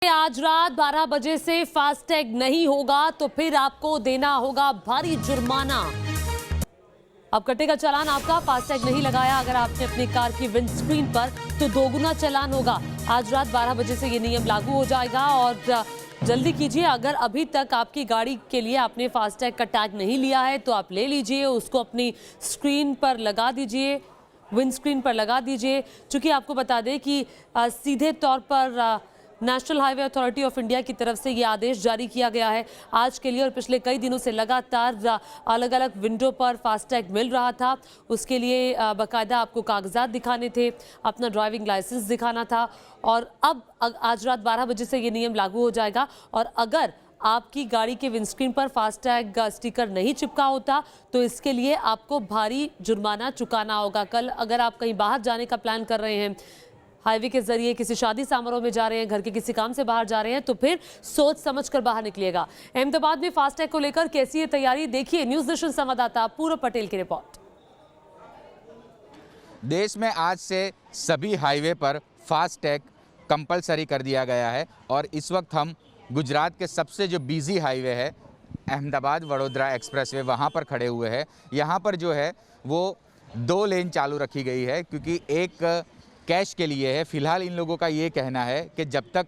आज रात 12 बजे से फास्टैग नहीं होगा तो फिर आपको देना होगा भारी जुर्माना। अब कटेगा चालान आपका। फास्टैग नहीं लगाया अगर आपने अपनी कार की विंडस्क्रीन पर तो दोगुना चालान होगा। आज रात 12 बजे से ये नियम लागू हो जाएगा और जल्दी कीजिए। अगर अभी तक आपकी गाड़ी के लिए आपने फास्टैग का टैग नहीं लिया है तो आप ले लीजिए, उसको अपनी स्क्रीन पर लगा दीजिए, विंडस्क्रीन पर लगा दीजिए। चूंकि आपको बता दें कि सीधे तौर पर national highway authority of India की तरफ से ये आदेश जारी किया गया है आज के लिए, और पिछले कई दिनों से लगातार अलग अलग विंडो पर फास्टैग मिल रहा था। उसके लिए बाकायदा आपको कागजात दिखाने थे, अपना ड्राइविंग लाइसेंस दिखाना था, और अब आज रात 12 बजे से ये नियम लागू हो जाएगा। और अगर आपकी गाड़ी के विंडस्क्रीन पर फास्टैग स्टिकर नहीं चिपका होता तो इसके लिए आपको भारी जुर्माना चुकाना होगा। कल अगर आप कहीं बाहर जाने का प्लान कर रहे हैं, हाईवे के जरिए किसी शादी समारोह में जा रहे हैं, घर के किसी काम से बाहर जा रहे हैं, तो फिर सोच समझकर बाहर निकलिएगा। अहमदाबाद में फास्टैग को लेकर कैसी है तैयारी, देखिए न्यूज नेशन संवाददाता पूर्व पटेल की रिपोर्ट। देश में आज से सभी हाईवे पर फास्टैग कंपलसरी कर दिया गया है और इस वक्त हम गुजरात के सबसे जो बिजी हाईवे है अहमदाबाद वडोदरा एक्सप्रेसवे, वहाँ पर खड़े हुए हैं। यहाँ पर जो है वो 2 लेन चालू रखी गई है क्योंकि एक कैश के लिए है। फिलहाल इन लोगों का ये कहना है कि जब तक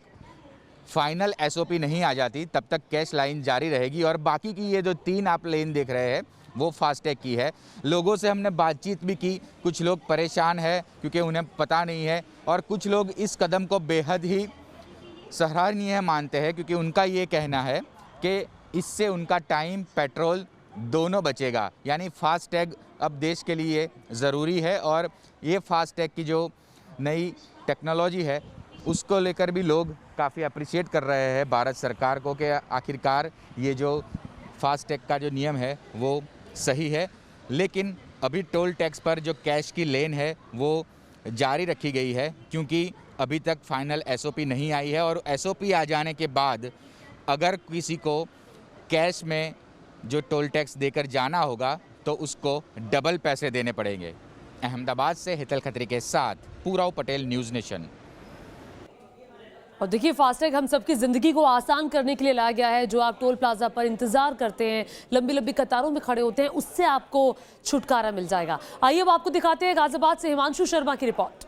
फाइनल एसओपी नहीं आ जाती तब तक कैश लाइन जारी रहेगी और बाकी की ये जो 3 आप लेन देख रहे हैं वो फास्टैग की है। लोगों से हमने बातचीत भी की, कुछ लोग परेशान हैं क्योंकि उन्हें पता नहीं है और कुछ लोग इस कदम को बेहद ही सराहनीय मानते हैं क्योंकि उनका ये कहना है कि इससे उनका टाइम, पेट्रोल दोनों बचेगा। यानी फास्टैग अब देश के लिए ज़रूरी है और ये फास्टैग की जो नई टेक्नोलॉजी है उसको लेकर भी लोग काफ़ी अप्रिशिएट कर रहे हैं भारत सरकार को कि आखिरकार ये जो फास्टैग का जो नियम है वो सही है। लेकिन अभी टोल टैक्स पर जो कैश की लेन है वो जारी रखी गई है क्योंकि अभी तक फाइनल एसओपी नहीं आई है और एसओपी आ जाने के बाद अगर किसी को कैश में जो टोल टैक्स देकर जाना होगा तो उसको डबल पैसे देने पड़ेंगे। अहमदाबाद से हितल खत्री के साथ पूर्व पटेल, न्यूज नेशन। और देखिए फास्टैग हम सबकी जिंदगी को आसान करने के लिए लाया गया है। जो आप टोल प्लाजा पर इंतजार करते हैं, लंबी लंबी कतारों में खड़े होते हैं, उससे आपको छुटकारा मिल जाएगा। आइए अब आपको दिखाते हैं गाजियाबाद से हिमांशु शर्मा की रिपोर्ट।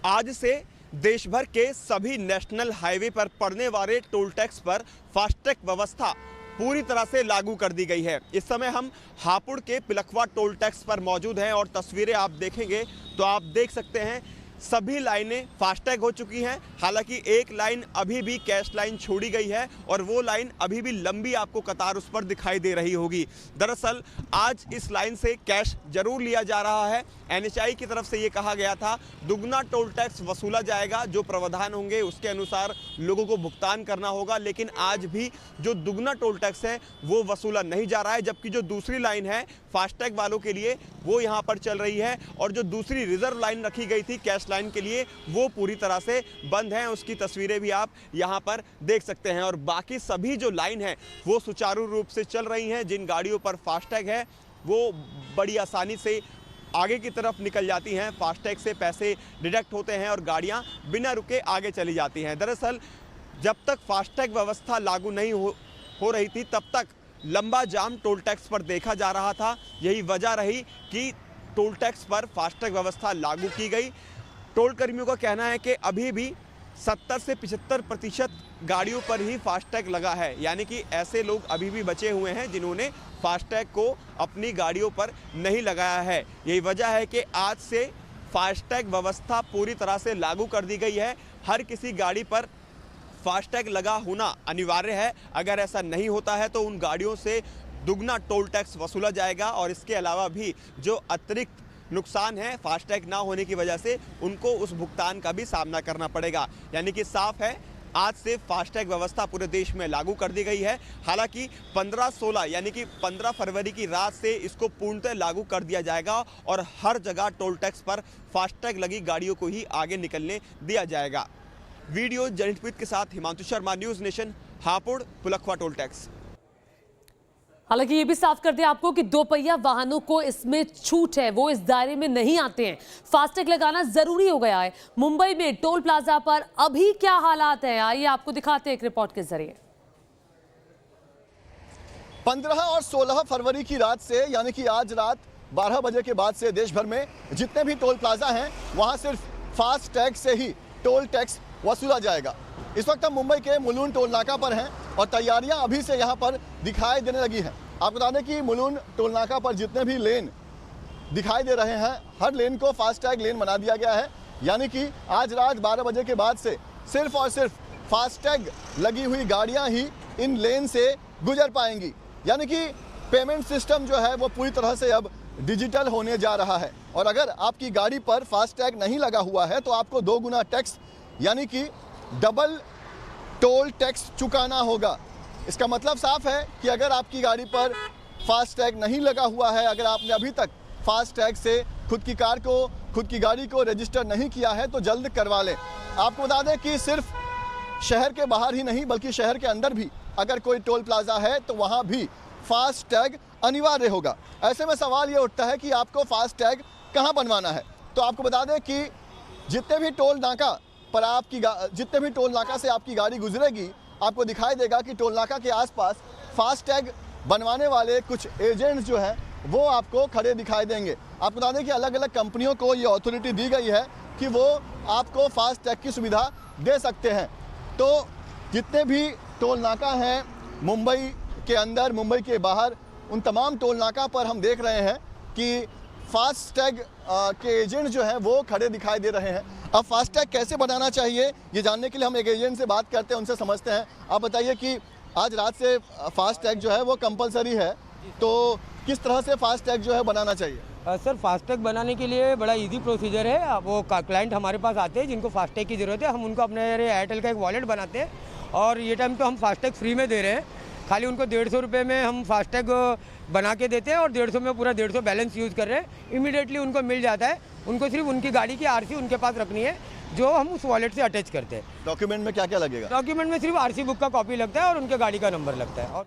आज से देश भर के सभी नेशनल हाईवे पर पड़ने वाले टोल टैक्स पर फास्टैग व्यवस्था पूरी तरह से लागू कर दी गई है। इस समय हम हापुड़ के पिलखवा टोल टैक्स पर मौजूद हैं और तस्वीरें आप देखेंगे तो आप देख सकते हैं सभी लाइनें फास्टैग हो चुकी हैं। हालांकि एक लाइन अभी भी कैश लाइन छोड़ी गई है और वो लाइन अभी भी लंबी आपको कतार उस पर दिखाई दे रही होगी। दरअसल आज इस लाइन से कैश जरूर लिया जा रहा है। एनएचआई की तरफ से ये कहा गया था दुगना टोल टैक्स वसूला जाएगा, जो प्रावधान होंगे उसके अनुसार लोगों को भुगतान करना होगा। लेकिन आज भी जो दुगना टोल टैक्स है वो वसूला नहीं जा रहा है, जबकि जो दूसरी लाइन है फास्टैग वालों के लिए वो यहाँ पर चल रही है और जो दूसरी रिजर्व लाइन रखी गई थी कैश लाइन के लिए वो पूरी तरह से बंद है। उसकी तस्वीरें भी आप यहाँ पर देख सकते हैं और बाकी सभी जो लाइन है वो सुचारू रूप से चल रही हैं। जिन गाड़ियों पर फास्टैग है वो बड़ी आसानी से आगे की तरफ निकल जाती हैं, फास्टैग से पैसे डिडक्ट होते हैं और गाड़ियां बिना रुके आगे चली जाती हैं। दरअसल जब तक फास्टैग व्यवस्था लागू नहीं हो रही थी तब तक लंबा जाम टोल टैक्स पर देखा जा रहा था। यही वजह रही कि टोल टैक्स पर फास्टैग व्यवस्था लागू की गई। टोल कर्मियों का कहना है कि अभी भी 70 से 75% गाड़ियों पर ही फास्टैग लगा है, यानी कि ऐसे लोग अभी भी बचे हुए हैं जिन्होंने फास्टैग को अपनी गाड़ियों पर नहीं लगाया है। यही वजह है कि आज से फास्टैग व्यवस्था पूरी तरह से लागू कर दी गई है। हर किसी गाड़ी पर फास्टैग लगा होना अनिवार्य है। अगर ऐसा नहीं होता है तो उन गाड़ियों से दुगना टोल टैक्स वसूला जाएगा और इसके अलावा भी जो अतिरिक्त नुकसान है फास्टैग ना होने की वजह से उनको उस भुगतान का भी सामना करना पड़ेगा। यानी कि साफ है आज से फास्टैग व्यवस्था पूरे देश में लागू कर दी गई है। हालांकि 15-16 यानी कि 15 फरवरी की रात से इसको पूर्णतः लागू कर दिया जाएगा और हर जगह टोल टैक्स पर फास्टैग लगी गाड़ियों को ही आगे निकलने दिया जाएगा। वीडियो जनितपीत के साथ Himanshu Sharma, news nation, Hapur, Pilkhuwa toll tax. हालांकि ये भी साफ कर दें आपको कि दोपहिया वाहनों को इसमें छूट है, वो इस दायरे में नहीं आते हैं। फास्टैग लगाना जरूरी हो गया है। मुंबई में टोल प्लाजा पर अभी क्या हालात हैं, आइए आपको दिखाते हैं एक रिपोर्ट के जरिए। 15 और 16 फरवरी की रात से, यानी कि आज रात 12 बजे के बाद से देश भर में जितने भी टोल प्लाजा हैं वहां सिर्फ फास्टैग से ही टोल टैक्स वसूला जाएगा। इस वक्त हम मुंबई के मुलुंड टोल नाका पर हैं और तैयारियां अभी से यहां पर दिखाई देने लगी हैं। आपको बता दें कि मुलुंड टोल नाका पर जितने भी लेन दिखाई दे रहे हैं, हर लेन को फास्टैग लेन बना दिया गया है। यानी कि आज रात 12 बजे के बाद से सिर्फ और सिर्फ फास्टैग लगी हुई गाड़ियां ही इन लेन से गुजर पाएंगी। यानी कि पेमेंट सिस्टम जो है वो पूरी तरह से अब डिजिटल होने जा रहा है। और अगर आपकी गाड़ी पर फास्टैग नहीं लगा हुआ है तो आपको 2 गुना टैक्स यानी कि डबल टोल टैक्स चुकाना होगा। इसका मतलब साफ है कि अगर आपकी गाड़ी पर फास्टैग नहीं लगा हुआ है, अगर आपने अभी तक फास्टैग से खुद की कार को, खुद की गाड़ी को रजिस्टर नहीं किया है तो जल्द करवा लें। आपको बता दें कि सिर्फ शहर के बाहर ही नहीं बल्कि शहर के अंदर भी अगर कोई टोल प्लाजा है तो वहाँ भी फास्टैग अनिवार्य होगा। ऐसे में सवाल ये उठता है कि आपको फास्टैग कहाँ बनवाना है। तो आपको बता दें कि जितने भी टोल नाका पर जितने भी टोल नाका से आपकी गाड़ी गुजरेगी, आपको दिखाई देगा कि टोल नाका के आसपास फास्टैग बनवाने वाले कुछ एजेंट्स जो हैं वो आपको खड़े दिखाई देंगे। आपको बता दें कि अलग अलग कंपनियों को ये अथॉरिटी दी गई है कि वो आपको फास्टैग की सुविधा दे सकते हैं। तो जितने भी टोल नाका हैं मुंबई के अंदर, मुंबई के बाहर, उन तमाम टोल नाका पर हम देख रहे हैं कि फास्टैग के एजेंट जो हैं वो खड़े दिखाई दे रहे हैं। अब फास्टैग कैसे बनाना चाहिए ये जानने के लिए हम एक एजेंट से बात करते हैं, उनसे समझते हैं। आप बताइए कि आज रात से फास्टैग जो है वो कंपलसरी है, तो किस तरह से फास्टैग जो है बनाना चाहिए? सर फास्टैग बनाने के लिए बड़ा इजी प्रोसीजर है। वो क्लाइंट हमारे पास आते हैं जिनको फास्टैग की ज़रूरत है, हम उनको अपने एयरटेल का एक वॉलेट बनाते हैं और ये टाइम तो हम फास्टैग फ्री में दे रहे हैं। खाली उनको 150 रुपये में हम फास्टैग बना के देते हैं और 150 में पूरा 150 बैलेंस यूज़ कर रहे हैं। इमीडिएटली उनको मिल जाता है। उनको सिर्फ उनकी गाड़ी की आरसी उनके पास रखनी है जो हम उस वॉलेट से अटैच करते हैं। डॉक्यूमेंट में क्या क्या लगेगा? डॉक्यूमेंट में सिर्फ आरसी बुक का कॉपी लगता है और उनके गाड़ी का नंबर लगता है। और